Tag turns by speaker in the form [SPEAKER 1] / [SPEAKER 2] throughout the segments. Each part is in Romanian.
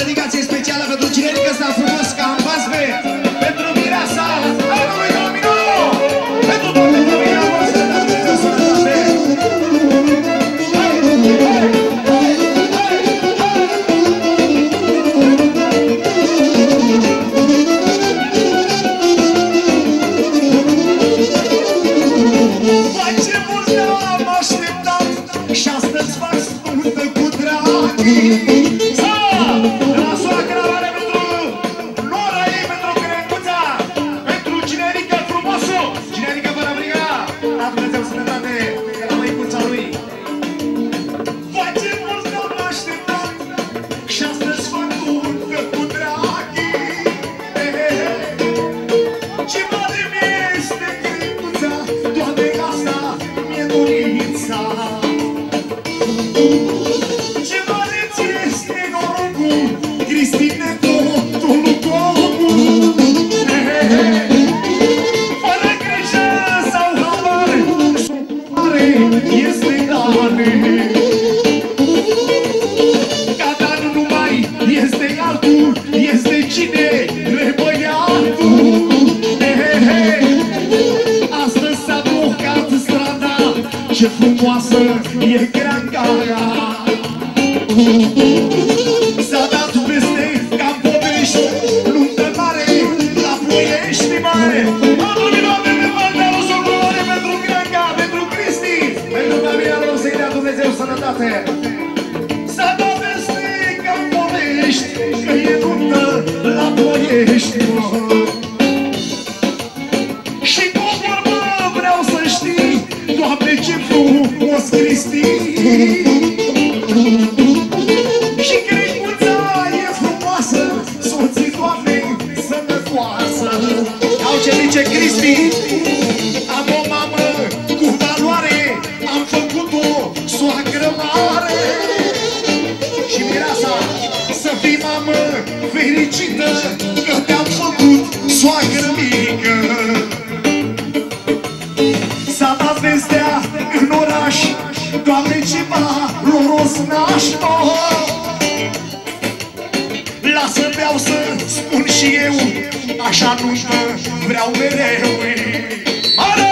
[SPEAKER 1] dedicație specială pentru cinerică ăsta frumos ca în basme, pentru mireasa, hai lui Domino! Pentru toată lumea, vă să dați Dumnezeu sănătate! Și astăzi fac spuntă cu dragii. De la soacra mare pentru nora ei, pentru crenguța, pentru cinerică frumosul, cinerică fără briga. La Dumnezeu sănătate, de la măicuța lui. Face mult că am așteptat și astăzi fac spuntă cu dragii. Ce mare mi-este crenguța, toate asta mi-e dorința. Ce mare ți este norocul, Cristine, totul comul. Fără grijă sau habar, mare este dare. Ca dar nu mai este altul, este cine e băiatul. Astăzi s-a blocat strada, ce frumoasă e Creangara. S-a dat peste ca Povești, lungă mare, la Ploiești mare. Aplaudimente pe partea lui Socoloare pentru Creanga, pentru Cristi, pentru familia lor să-i dea Dumnezeu sănătate. S-a dat peste ca Povești, că e lungă la Ploiești. Și cu vorbă vreau să știi, Doamne, ce frumos Cristi. Și crenguța e frumoasă, soții Doamnei sănătoasă. Iau ce zice Cristi, am o mamă cu valoare, am făcut-o soacră mare. Și mireasa, să fii mamă fericită, că te-am făcut soacră mică. S-a dat vestea în oraș, Doamne, ce valoros nașto. Lasă vreau să spun și eu, așa nuntă vreau mereu. Mare!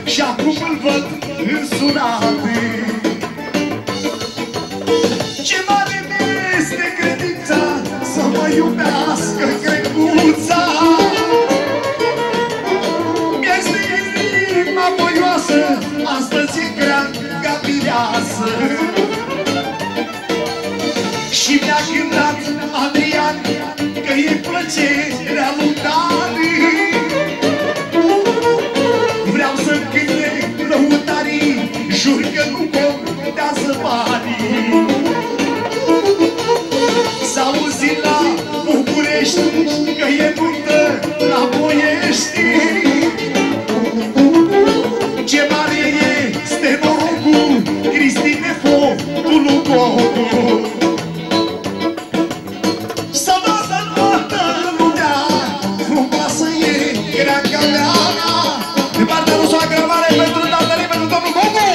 [SPEAKER 1] Și acum îl văd însurat. Ce mare este credința să mă iubească crenguța. Mi-este inima voioasă, astăzi e Creanga mireasă. Și mi-a cântat Adrian că e plăcerea lui Dani. Vreau să-mi cânte lăutarii, jur că nu contează banii. S-a auzit la București că e nuntă la Ploiești. Ce mare este norocul, Cristine, fotul comul. S-a dat în toată lumea, frumoasă e Creanga mea. De partea lui soacră mare pentru tatăl, pentru domnul Gogu!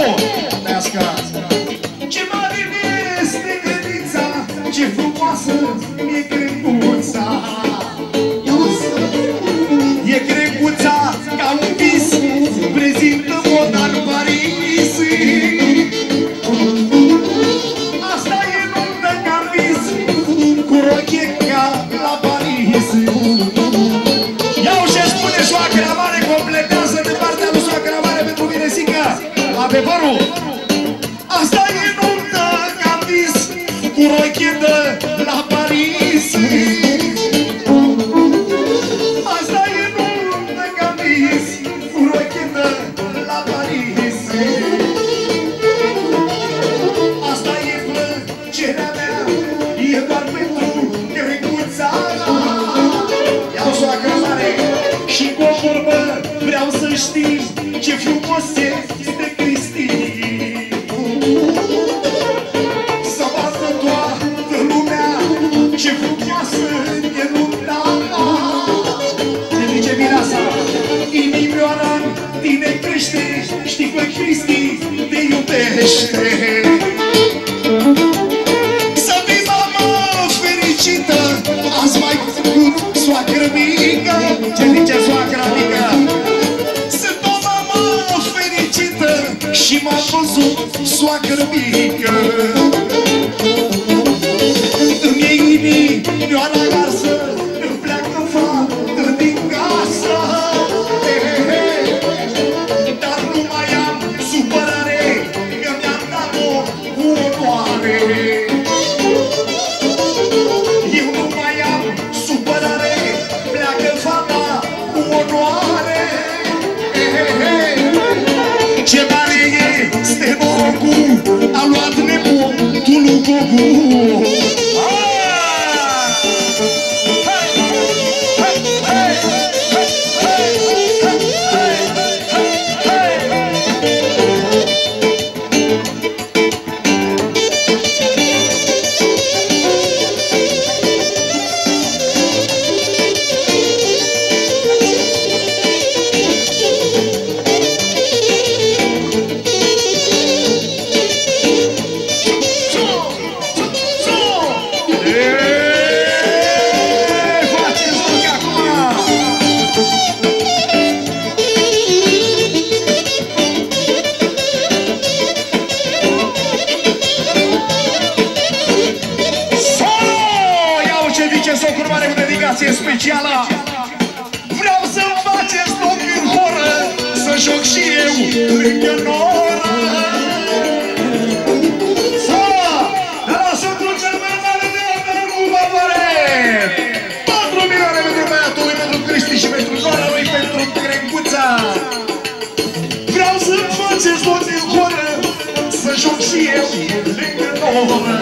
[SPEAKER 1] Ce mare este credința, ce frumoasă e crenguța. E crenguța ca un vis, prezintă moda în Paris. Asta e nuntă ca vis, cu rochie ca la Paris. Iau ce spune soacra mare, completează de partea lui soacra mare pentru Minesica. Adevărul! Asta e nuntă ca vis, cu rochetă la Paris. Asta e nuntă ca vis, cu rochetă la Paris. Asta e Cristi te iubește. Să fii mamă fericită, azi mai făcut soacră mică. Ce zice soacra mică? Sunt o mamă fericită și m-a văzut soacră mică. Îmi iei inimioara garsă, îmi pleacă fată din casă. Dar nu mai am supărare, că mi-am dat-o cu onoare. Eu nu mai am supărare, pleacă fata cu onoare. Ce mare este norocul, a luat nepotul lui Gogu. Specială. Vreau să-mi faceți loc în horă, să joc și eu lângă noră. Să ducem mai mare de cu valoare 4 milioane pentru băiatul lui, pentru Cristi și pentru Nora lui, pentru Crencuța. Vreau să-mi faceți loc în horă, să joc și eu lângă noră.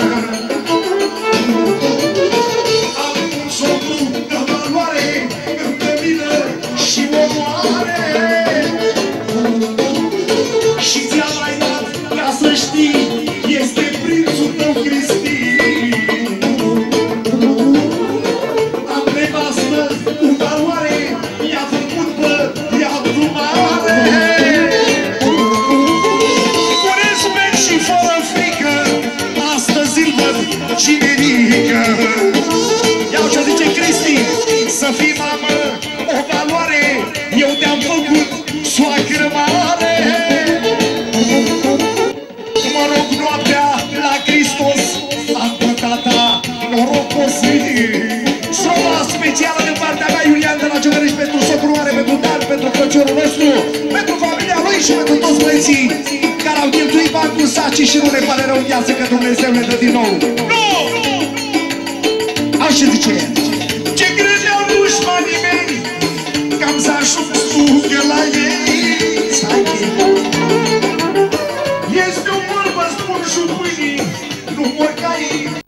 [SPEAKER 1] Să fii mamă, o valoare, eu te-am făcut soacră mare. Mă rog noaptea la Hristos, am pe tata norocos. Sova specială din partea mea, Iulian de la Ciocăriș, pentru socru mare, pentru Dan, pentru frățiorul nostru, pentru familia lui și pentru toți băieții care au cheltuit bani cu saci și nu ne pare rău în viață că Dumnezeu ne dă din nou. Nu! Așa zice el. Ce credeau dușmanii mei, că am să ajung la ei. Este o vorbă, spun și pâinii, nu mor ca ei.